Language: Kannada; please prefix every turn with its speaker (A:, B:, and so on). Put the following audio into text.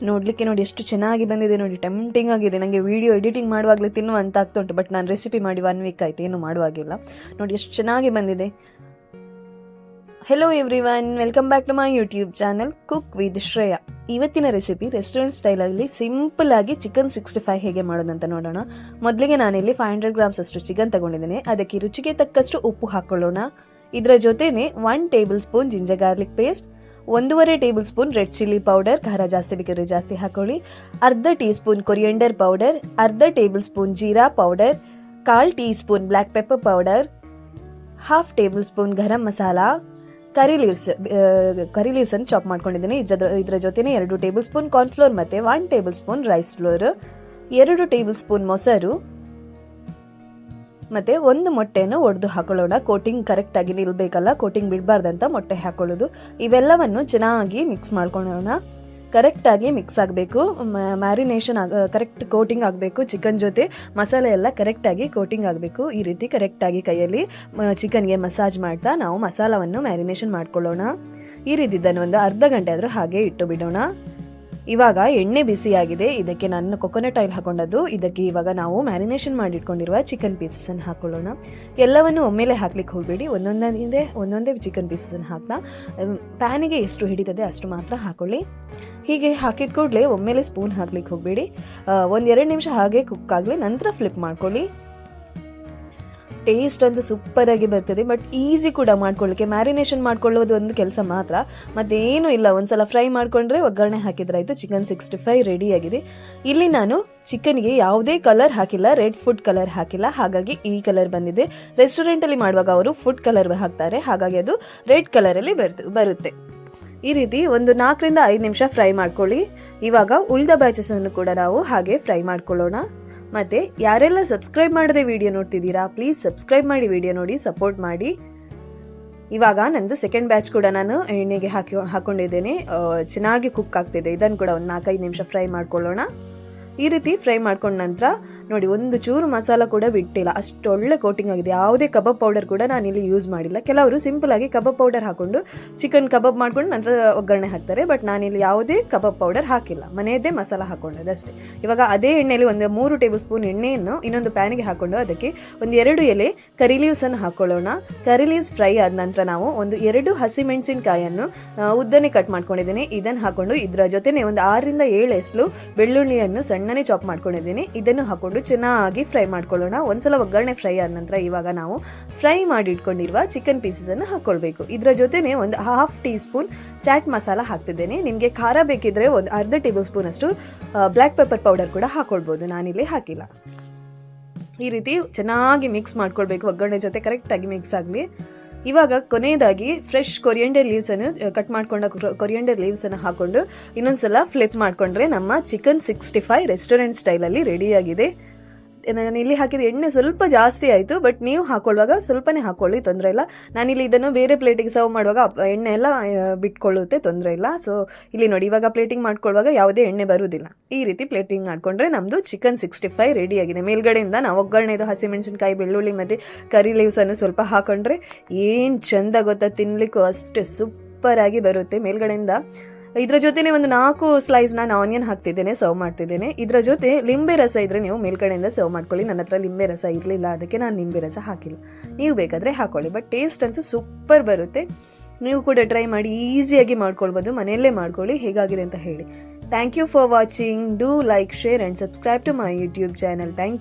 A: ನೋಡಲಿಕ್ಕೆ ನೋಡಿ ಎಷ್ಟು ಚೆನ್ನಾಗಿ ಬಂದಿದೆ ನೋಡಿ, ಟೆಂಪ್ಟಿಂಗ್ ಆಗಿದೆ. ನನಗೆ ವಿಡಿಯೋ ಎಡಿಟಿಂಗ್ ಮಾಡುವಾಗಲೇ ತಿನ್ನುವಂತ ಆಗ್ತುಂಟು, ಬಟ್ ನಾನು ರೆಸಿಪಿ ಮಾಡಿ 1 ವೀಕ್ ಆಯಿತು, ಏನು ಮಾಡುವಾಗಿಲ್ಲ. ನೋಡಿ ಎಷ್ಟು ಚೆನ್ನಾಗಿ ಬಂದಿದೆ. Hello everyone, welcome back to my YouTube channel cook with Shreya. ಇವತ್ತಿನ ರೆಸಿಪಿ ರೆಸ್ಟೋರೆಂಟ್ ಸ್ಟೈಲಲ್ಲಿ ಸಿಂಪಲ್ ಆಗಿ ಚಿಕನ್ 65 ಹೇಗೆ ಮಾಡೋದಂತ ನೋಡೋಣ. ಮೊದಲಿಗೆ ನಾನಿಲ್ಲಿ 500 ಗ್ರಾಮ್ಸ್ ಅಷ್ಟು ಚಿಕನ್ ತಗೊಂಡಿದ್ದೇನೆ. ಅದಕ್ಕೆ ರುಚಿಗೆ ತಕ್ಕಷ್ಟು ಉಪ್ಪು ಹಾಕೊಳ್ಳೋಣ. ಇದರ ಜೊತೆನೆ 1 tablespoon ginger garlic paste, 1.5 tablespoon red chilli powder, ಖಾರ ಜಾಸ್ತಿ ಬೇಕಾದ್ರೆ ಜಾಸ್ತಿ ಹಾಕೊಳ್ಳಿ, ಅರ್ಧ ಟೀ ಸ್ಪೂನ್ ಕೊರಿಯಂಡರ್ ಪೌಡರ್, ಅರ್ಧ tablespoon jeera powder, 1/4 teaspoon black pepper powder, 1/2 tablespoon garam masala, curry leaves ಅನ್ನು ಚಾಪ್ ಮಾಡ್ಕೊಂಡಿದ್ದೀನಿ. ಇದರ ಜೊತೆನೆ 2 ಟೇಬಲ್ ಸ್ಪೂನ್ ಕಾರ್ನ್ಫ್ಲೋರ್ ಮತ್ತೆ 1 tablespoon rice flour, 2 tablespoon ಮೊಸರು ಮತ್ತೆ 1 ಮೊಟ್ಟೆಯನ್ನು ಒಡೆದು ಹಾಕೊಳ್ಳೋಣ. ಕೋಟಿಂಗ್ ಕರೆಕ್ಟ್ ಆಗಿ ನಿಲ್ಬೇಕಲ್ಲ, ಕೋಟಿಂಗ್ ಬಿಡಬಾರ್ದಂತ ಮೊಟ್ಟೆ ಹಾಕೊಳ್ಳೋದು. ಇವೆಲ್ಲವನ್ನು ಚೆನ್ನಾಗಿ ಮಿಕ್ಸ್ ಮಾಡ್ಕೊಳ್ಳೋಣ. ಕರೆಕ್ಟ್ ಆಗಿ ಮಿಕ್ಸ್ ಆಗಬೇಕು, ಮ್ಯಾರಿನೇಷನ್ ಕರೆಕ್ಟ್ ಕೋಟಿಂಗ್ ಆಗಬೇಕು. ಚಿಕನ್ ಜೊತೆ ಮಸಾಲೆ ಎಲ್ಲ ಕರೆಕ್ಟಾಗಿ ಕೋಟಿಂಗ್ ಆಗಬೇಕು. ಈ ರೀತಿ ಕರೆಕ್ಟಾಗಿ ಕೈಯಲ್ಲಿ ಚಿಕನ್ಗೆ ಮಸಾಜ್ ಮಾಡ್ತಾ ನಾವು ಮಸಾಲವನ್ನು ಮ್ಯಾರಿನೇಷನ್ ಮಾಡ್ಕೊಳ್ಳೋಣ. ಈ ರೀತಿ ಇದನ್ನು ಒಂದು ಅರ್ಧ ಗಂಟೆ ಆದರೂ ಹಾಗೆ ಇಟ್ಟು ಬಿಡೋಣ. ಇವಾಗ ಎಣ್ಣೆ ಬಿಸಿಯಾಗಿದೆ, ಇದಕ್ಕೆ ನಾನು ಕೊಕೊನಟ್ ಆಯಿಲ್ ಹಾಕೊಂಡದ್ದು. ಇದಕ್ಕೆ ಇವಾಗ ನಾವು ಮ್ಯಾರಿನೇಷನ್ ಮಾಡಿಟ್ಕೊಂಡಿರುವ ಚಿಕನ್ ಪೀಸಸನ್ನು ಹಾಕೊಳ್ಳೋಣ. ಎಲ್ಲವನ್ನು ಒಮ್ಮೆಲೆ ಹಾಕ್ಲಿಕ್ಕೆ ಹೋಗಬೇಡಿ, ಒಂದೊಂದೇ ಚಿಕನ್ ಪೀಸಸನ್ನು ಹಾಕ್ತಾ ಪ್ಯಾನಿಗೆ ಎಷ್ಟು ಹಿಡಿತದೆ ಅಷ್ಟು ಮಾತ್ರ ಹಾಕೊಳ್ಳಿ. ಹೀಗೆ ಹಾಕಿದ ಕೂಡಲೇ ಒಮ್ಮೆಲೆ ಸ್ಪೂನ್ ಹಾಕ್ಲಿಕ್ಕೆ ಹೋಗಬೇಡಿ. 1-2 ನಿಮಿಷ ಹಾಗೆ ಕುಕ್ ಆಗಲಿ, ನಂತರ ಫ್ಲಿಪ್ ಮಾಡ್ಕೊಳ್ಳಿ. ಟೇಸ್ಟ್ ಅಂತೂ ಸೂಪರ್ ಆಗಿ ಬರ್ತದೆ, ಬಟ್ ಈಸಿ ಕೂಡ ಮಾಡ್ಕೊಳ್ಳಿಕ್ಕೆ. ಮ್ಯಾರಿನೇಷನ್ ಮಾಡ್ಕೊಳ್ಳೋದು ಒಂದು ಕೆಲಸ ಮಾತ್ರ, ಮತ್ತೇನು ಇಲ್ಲ. ಒಂದ್ಸಲ ಫ್ರೈ ಮಾಡ್ಕೊಂಡ್ರೆ ಒಗ್ಗರಣೆ ಹಾಕಿದ್ರಾಯ್ತು. ಚಿಕನ್ 65 ರೆಡಿ ಆಗಿದೆ. ಇಲ್ಲಿ ನಾನು ಚಿಕನ್ಗೆ ಯಾವುದೇ ಕಲರ್ ಹಾಕಿಲ್ಲ, ರೆಡ್ ಫುಡ್ ಕಲರ್ ಹಾಕಿಲ್ಲ, ಹಾಗಾಗಿ ಈ ಕಲರ್ ಬಂದಿದೆ. ರೆಸ್ಟೋರೆಂಟ್ ಅಲ್ಲಿ ಮಾಡುವಾಗ ಅವರು ಫುಡ್ ಕಲರ್ ಹಾಕ್ತಾರೆ, ಹಾಗಾಗಿ ಅದು ರೆಡ್ ಕಲರ್ ಅಲ್ಲಿ ಬರುತ್ತೆ. ಈ ರೀತಿ ಒಂದು 4-5 ನಿಮಿಷ ಫ್ರೈ ಮಾಡ್ಕೊಳ್ಳಿ. ಇವಾಗ ಉಳಿದ ಬ್ಯಾಚಸ್ ಅನ್ನು ಕೂಡ ನಾವು ಹಾಗೆ ಫ್ರೈ ಮಾಡ್ಕೊಳ್ಳೋಣ. ಮತ್ತೆ ಯಾರೆಲ್ಲ ಸಬ್ಸ್ಕ್ರೈಬ್ ಮಾಡದೆ ವಿಡಿಯೋ ನೋಡ್ತಿದ್ದೀರಾ, ಪ್ಲೀಸ್ ಸಬ್ಸ್ಕ್ರೈಬ್ ಮಾಡಿ ವಿಡಿಯೋ ನೋಡಿ ಸಪೋರ್ಟ್ ಮಾಡಿ. ಇವಾಗ ನಂದು ಸೆಕೆಂಡ್ ಬ್ಯಾಚ್ ಕೂಡ ನಾನು ಎಣ್ಣೆಗೆ ಹಾಕೊಂಡಿದ್ದೇನೆ. ಚೆನ್ನಾಗಿ ಕುಕ್ ಆಗ್ತಿದೆ. ಇದನ್ನು ಕೂಡ ಒಂದು 4-5 ನಿಮಿಷ ಫ್ರೈ ಮಾಡ್ಕೊಳ್ಳೋಣ. ಈ ರೀತಿ ಫ್ರೈ ಮಾಡ್ಕೊಂಡ ನಂತರ ನೋಡಿ, ಒಂದು ಚೂರು ಮಸಾಲ ಕೂಡ ಬಿಟ್ಟಿಲ್ಲ, ಅಷ್ಟು ಒಳ್ಳೆ ಕೋಟಿಂಗ್ ಆಗಿದೆ. ಯಾವುದೇ ಕಬಾಬ್ ಪೌಡರ್ ಕೂಡ ನಾನಿಲ್ಲಿ ಯೂಸ್ ಮಾಡಿಲ್ಲ. ಕೆಲವರು ಸಿಂಪಲ್ ಆಗಿ ಕಬಾಬ್ ಪೌಡರ್ ಹಾಕೊಂಡು ಚಿಕನ್ ಕಬಾಬ್ ಮಾಡ್ಕೊಂಡು ನಂತರ ಒಗ್ಗರಣೆ ಹಾಕ್ತಾರೆ, ಬಟ್ ನಾನಿಲ್ಲಿ ಯಾವುದೇ ಕಬಾಬ್ ಪೌಡರ್ ಹಾಕಿಲ್ಲ, ಮನೆಯದ್ದೇ ಮಸಾಲ ಹಾಕೊಂಡದಷ್ಟೇ. ಇವಾಗ ಅದೇ ಎಣ್ಣೆಯಲ್ಲಿ 3 ಟೇಬಲ್ ಸ್ಪೂನ್ ಎಣ್ಣೆಯನ್ನು ಇನ್ನೊಂದು ಪ್ಯಾನಿಗೆ ಹಾಕೊಂಡು ಅದಕ್ಕೆ 2 ಎಲೆ ಕರಿ ಲೀವ್ಸ್ ಅನ್ನು ಹಾಕೊಳ್ಳೋಣ. ಕರಿ ಲೀವ್ಸ್ ಫ್ರೈ ಆದ ನಂತರ ನಾವು 2 ಹಸಿಮೆಣಸಿನಕಾಯಿಯನ್ನು ಉದ್ದನೆ ಕಟ್ ಮಾಡ್ಕೊಂಡಿದ್ದೀನಿ, ಇದನ್ನು ಹಾಕೊಂಡು ಇದರ ಜೊತೆನೆ 6-7 ಎಸ್ಲು ಬೆಳ್ಳುಳ್ಳಿಯನ್ನು ಸಣ್ಣನೆ ಚಾಪ್ ಮಾಡ್ಕೊಂಡಿದ್ದೀನಿ. ಇದನ್ನು ಹಾಕೊಂಡು ಚೆನ್ನಾಗಿ ಫ್ರೈ ಮಾಡ್ಕೊಳ್ಳೋಣ. ಒಂದ್ಸಲ ಒಗ್ಗರಣೆ ಫ್ರೈ ಆದ ನಂತರ ಇವಾಗ ನಾವು ಫ್ರೈ ಮಾಡಿ ಇಟ್ಕೊಂಡಿರುವ ಚಿಕನ್ ಪೀಸಸ್ ಅನ್ನು ಹಾಕೊಳ್ಬೇಕು. ಇದರ ಜೊತೆನೆ 1/2 ಟೀ ಸ್ಪೂನ್ ಚಾಟ್ ಮಸಾಲ ಹಾಕ್ತಿದ್ದೇನೆ. ನಿಮಗೆ ಖಾರ ಬೇಕಿದ್ರೆ 1/2 ಟೇಬಲ್ ಸ್ಪೂನ್ ಅಷ್ಟು ಬ್ಲ್ಯಾಕ್ ಪೆಪ್ಪರ್ ಪೌಡರ್ ಕೂಡ ಹಾಕೊಳ್ಬಹುದು, ನಾನಿಲ್ಲಿ ಹಾಕಿಲ್ಲ. ಈ ರೀತಿ ಚೆನ್ನಾಗಿ ಮಿಕ್ಸ್ ಮಾಡ್ಕೊಳ್ಬೇಕು, ಒಗ್ಗರಣೆ ಜೊತೆ ಕರೆಕ್ಟ್ ಆಗಿ ಮಿಕ್ಸ್ ಆಗಲಿ. ಇವಾಗ ಕೊನೆಯದಾಗಿ ಫ್ರೆಶ್ ಕೊರಿಯಂಡರ್ ಲೀವ್ಸ್ ಅನ್ನು ಕಟ್ ಮಾಡ್ಕೊಂಡ ಕೊರಿಯಂಡರ್ ಲೀವ್ಸ್ ಅನ್ನು ಹಾಕೊಂಡು ಇನ್ನೊಂದ್ಸಲ ಫ್ಲಿಪ್ ಮಾಡ್ಕೊಂಡ್ರೆ ನಮ್ಮ ಚಿಕನ್ 65 ರೆಸ್ಟೋರೆಂಟ್ ಸ್ಟೈಲಲ್ಲಿ ರೆಡಿಯಾಗಿದೆ. ನಾನು ಇಲ್ಲಿ ಹಾಕಿದ ಎಣ್ಣೆ ಸ್ವಲ್ಪ ಜಾಸ್ತಿ ಆಯಿತು, ಬಟ್ ನೀವು ಹಾಕೊಳ್ಳುವಾಗ ಸ್ವಲ್ಪನೇ ಹಾಕೊಳ್ಳಿ, ತೊಂದರೆ ಇಲ್ಲ. ನಾನಿಲ್ಲಿ ಇದನ್ನು ಬೇರೆ ಪ್ಲೇಟಿಗೆ ಸರ್ವ್ ಮಾಡುವಾಗ ಎಣ್ಣೆ ಎಲ್ಲ ಬಿಟ್ಕೊಳ್ಳುತ್ತೆ, ತೊಂದರೆ ಇಲ್ಲ. ಸೊ ಇಲ್ಲಿ ನೋಡಿ, ಇವಾಗ ಪ್ಲೇಟಿಂಗ್ ಮಾಡ್ಕೊಳ್ಳುವಾಗ ಯಾವುದೇ ಎಣ್ಣೆ ಬರುವುದಿಲ್ಲ. ಈ ರೀತಿ ಪ್ಲೇಟಿಂಗ್ ಮಾಡ್ಕೊಂಡ್ರೆ ನಮ್ಮದು ಚಿಕನ್ 65 ರೆಡಿಯಾಗಿದೆ. ಮೇಲ್ಗಡೆಯಿಂದ ನಾವು ಒಗ್ಗರಣೆದು ಹಸಿಮೆಣಸಿನಕಾಯಿ, ಬೆಳ್ಳುಳ್ಳಿ ಮತ್ತು ಕರಿ ಲೀವ್ಸ್ ಅನ್ನು ಸ್ವಲ್ಪ ಹಾಕೊಂಡ್ರೆ ಏನು ಚಂದ ಗೊತ್ತಾ, ತಿನ್ಲಿಕ್ಕೂ ಅಷ್ಟೇ ಸೂಪರ್ ಆಗಿ ಬರುತ್ತೆ. ಮೇಲ್ಗಡೆಯಿಂದ ಇದರ ಜೊತೆನೆ 4 ಸ್ಲೈಸ್ ನಾನು ಆನಿಯನ್ ಹಾಕ್ತಿದ್ದೇನೆ, ಸರ್ವ್ ಮಾಡ್ತಿದ್ದೇನೆ. ಇದರ ಜೊತೆ ಲಿಂಬೆ ರಸ ಇದ್ರೆ ನೀವು ಮೇಲ್ಗಡೆಯಿಂದ ಸರ್ವ್ ಮಾಡ್ಕೊಳ್ಳಿ. ನನ್ನ ಹತ್ರ ಲಿಂಬೆ ರಸ ಇರಲಿಲ್ಲ, ಅದಕ್ಕೆ ನಾನು ಲಿಂಬೆ ರಸ ಹಾಕಿಲ್ಲ. ನೀವು ಬೇಕಾದರೆ ಹಾಕೊಳ್ಳಿ, ಬಟ್ ಟೇಸ್ಟ್ ಅಂತೂ ಸೂಪರ್ ಬರುತ್ತೆ. ನೀವು ಕೂಡ ಟ್ರೈ ಮಾಡಿ, ಈಸಿಯಾಗಿ ಮಾಡ್ಕೊಳ್ಬೋದು, ಮನೆಯಲ್ಲೇ ಮಾಡ್ಕೊಳ್ಳಿ. ಹೇಗಾಗಿದೆ ಅಂತ ಹೇಳಿ. Thank you for watching. Do like, share and subscribe to my YouTube channel. Thank you.